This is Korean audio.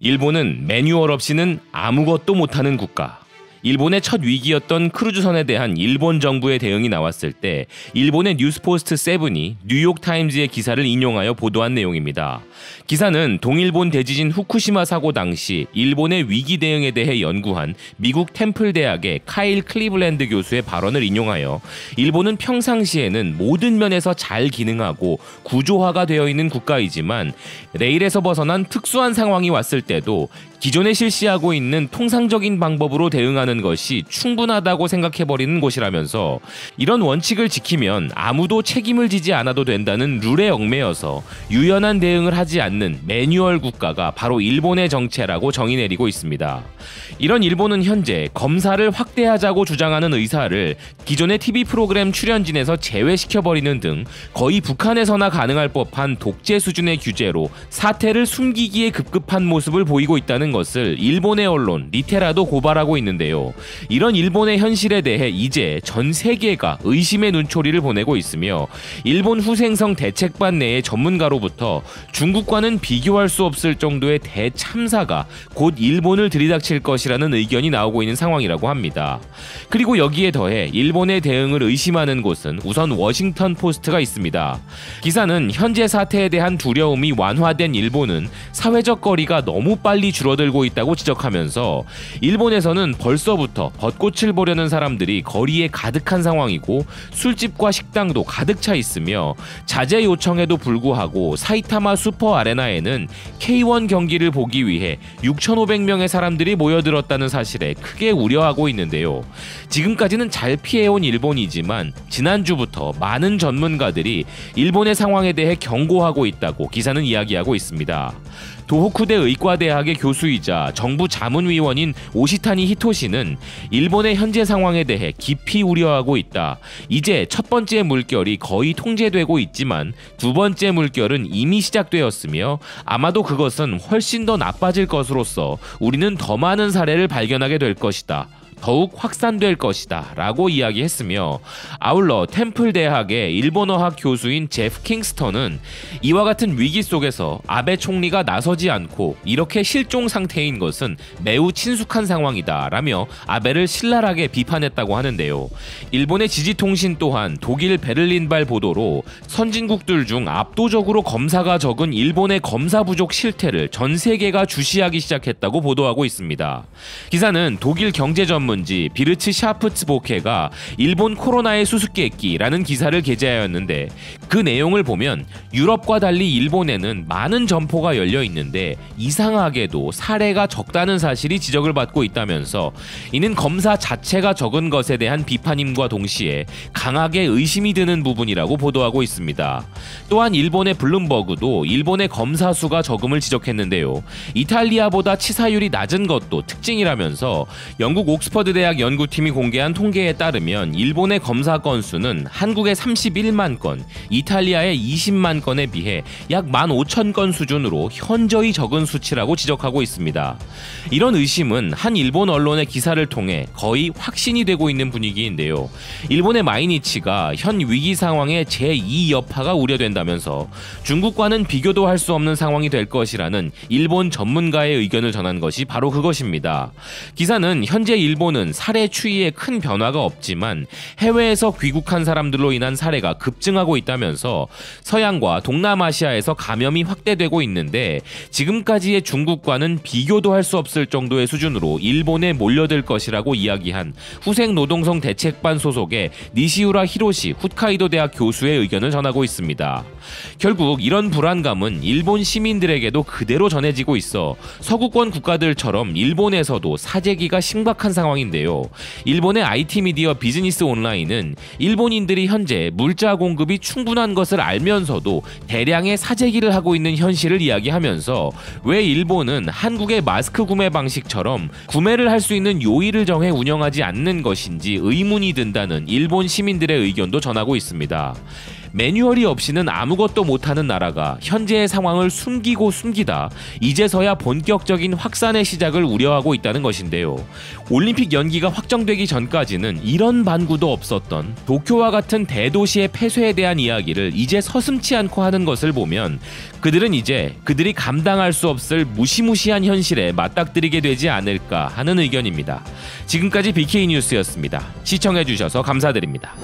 일본은 매뉴얼 없이는 아무것도 못하는 국가. 일본의 첫 위기였던 크루즈선에 대한 일본 정부의 대응이 나왔을 때 일본의 뉴스포스트 7이 뉴욕타임즈의 기사를 인용하여 보도한 내용입니다. 기사는 동일본 대지진 후쿠시마 사고 당시 일본의 위기 대응에 대해 연구한 미국 템플 대학의 카일 클리블랜드 교수의 발언을 인용하여 일본은 평상시에는 모든 면에서 잘 기능하고 구조화가 되어 있는 국가이지만 레일에서 벗어난 특수한 상황이 왔을 때도 기존에 실시하고 있는 통상적인 방법으로 대응하는 것이 충분하다고 생각해버리는 곳이라면서 이런 원칙을 지키면 아무도 책임을 지지 않아도 된다는 룰에 얽매여서 유연한 대응을 하지 않는 매뉴얼 국가가 바로 일본의 정체라고 정의 내리고 있습니다. 이런 일본은 현재 검사를 확대하자고 주장하는 의사를 기존의 TV 프로그램 출연진에서 제외시켜버리는 등 거의 북한에서나 가능할 법한 독재 수준의 규제로 사태를 숨기기에 급급한 모습을 보이고 있다는 것을 일본의 언론 리테라도 고발하고 있는데요. 이런 일본의 현실에 대해 이제 전 세계가 의심의 눈초리를 보내고 있으며 일본 후생성 대책반 내의 전문가로부터 중국과는 비교할 수 없을 정도의 대참사가 곧 일본을 들이닥칠 것이라는 의견이 나오고 있는 상황이라고 합니다. 그리고 여기에 더해 일본의 대응을 의심하는 곳은 우선 워싱턴 포스트가 있습니다. 기사는 현재 사태에 대한 두려움이 완화된 일본은 사회적 거리가 너무 빨리 줄어들고 있다고 지적하면서 일본에서는 벌써부터 벚꽃을 보려는 사람들이 거리에 가득한 상황이고 술집과 식당도 가득 차 있으며 자제 요청에도 불구하고 사이타마 슈퍼 아레나에는 K1 경기를 보기 위해 6,500명의 사람들이 모여들었다는 사실에 크게 우려하고 있는데요. 지금까지는 잘 피해온 일본이지만 지난주부터 많은 전문가들이 일본의 상황에 대해 경고하고 있다고 기사는 이야기하고 있습니다. 도호쿠대 의과대학의 교수이자 정부 자문위원인 오시타니 히토시는 일본의 현재 상황에 대해 깊이 우려하고 있다. 이제 첫 번째 물결이 거의 통제되고 있지만 두 번째 물결은 이미 시작되었으며 아마도 그것은 훨씬 더 나빠질 것으로서 우리는 더 많은 사례를 발견하게 될 것이다. 더욱 확산될 것이다 라고 이야기했으며 아울러 템플 대학의 일본어학 교수인 제프 킹스턴은 이와 같은 위기 속에서 아베 총리가 나서지 않고 이렇게 실종 상태인 것은 매우 친숙한 상황이다 라며 아베를 신랄하게 비판했다고 하는데요. 일본의 지지통신 또한 독일 베를린발 보도로 선진국들 중 압도적으로 검사가 적은 일본의 검사 부족 실태를 전 세계가 주시하기 시작했다고 보도하고 있습니다. 기사는 독일 경제 전문지 비르츠 샤프츠보케가 일본 코로나의 수수께끼라는 기사를 게재하였는데 그 내용을 보면 유럽과 달리 일본에는 많은 점포가 열려 있는데 이상하게도 사례가 적다는 사실이 지적을 받고 있다면서 이는 검사 자체가 적은 것에 대한 비판임과 동시에 강하게 의심이 드는 부분이라고 보도하고 있습니다. 또한 일본의 블룸버그도 일본의 검사 수가 적음을 지적했는데요. 이탈리아보다 치사율이 낮은 것도 특징이라면서 영국 옥스퍼드 대학 연구팀이 공개한 통계에 따르면 일본의 검사 건수는 한국의 31만 건, 이탈리아의 20만 건에 비해 약 15,000건 수준으로 현저히 적은 수치라고 지적하고 있습니다. 이런 의심은 한 일본 언론의 기사를 통해 거의 확신이 되고 있는 분위기인데요. 일본의 마이니치가 현 위기 상황의 제2 여파가 우려된다면서 중국과는 비교도 할 수 없는 상황이 될 것이라는 일본 전문가의 의견을 전한 것이 바로 그것입니다. 기사는 현재 일본은 사례 추이에 큰 변화가 없지만 해외에서 귀국한 사람들로 인한 사례가 급증하고 있다면서 서양과 동남아시아에서 감염이 확대되고 있는데 지금까지의 중국과는 비교도 할 수 없을 정도의 수준으로 일본에 몰려들 것이라고 이야기한 후생노동성 대책반 소속의 니시우라 히로시 홋카이도 대학 교수의 의견을 전하고 있습니다. 결국 이런 불안감은 일본 시민들에게도 그대로 전해지고 있어 서구권 국가들처럼 일본에서도 사재기가 심각한 상황인데요. 일본의 IT 미디어 비즈니스 온라인은 일본인들이 현재 물자 공급이 충분한 것을 알면서도 대량의 사재기를 하고 있는 현실을 이야기하면서 왜 일본은 한국의 마스크 구매 방식처럼 구매를 할 수 있는 요일을 정해 운영하지 않는 것인지 의문이 든다는 일본 시민들의 의견도 전하고 있습니다. 매뉴얼이 없이는 아무것도 못하는 나라가 현재의 상황을 숨기고 숨기다 이제서야 본격적인 확산의 시작을 우려하고 있다는 것인데요. 올림픽 연기가 확정되기 전까지는 이런 반구도 없었던 도쿄와 같은 대도시의 폐쇄에 대한 이야기를 이제 서슴지 않고 하는 것을 보면 그들은 이제 그들이 감당할 수 없을 무시무시한 현실에 맞닥뜨리게 되지 않을까 하는 의견입니다. 지금까지 BK 뉴스였습니다. 시청해주셔서 감사드립니다.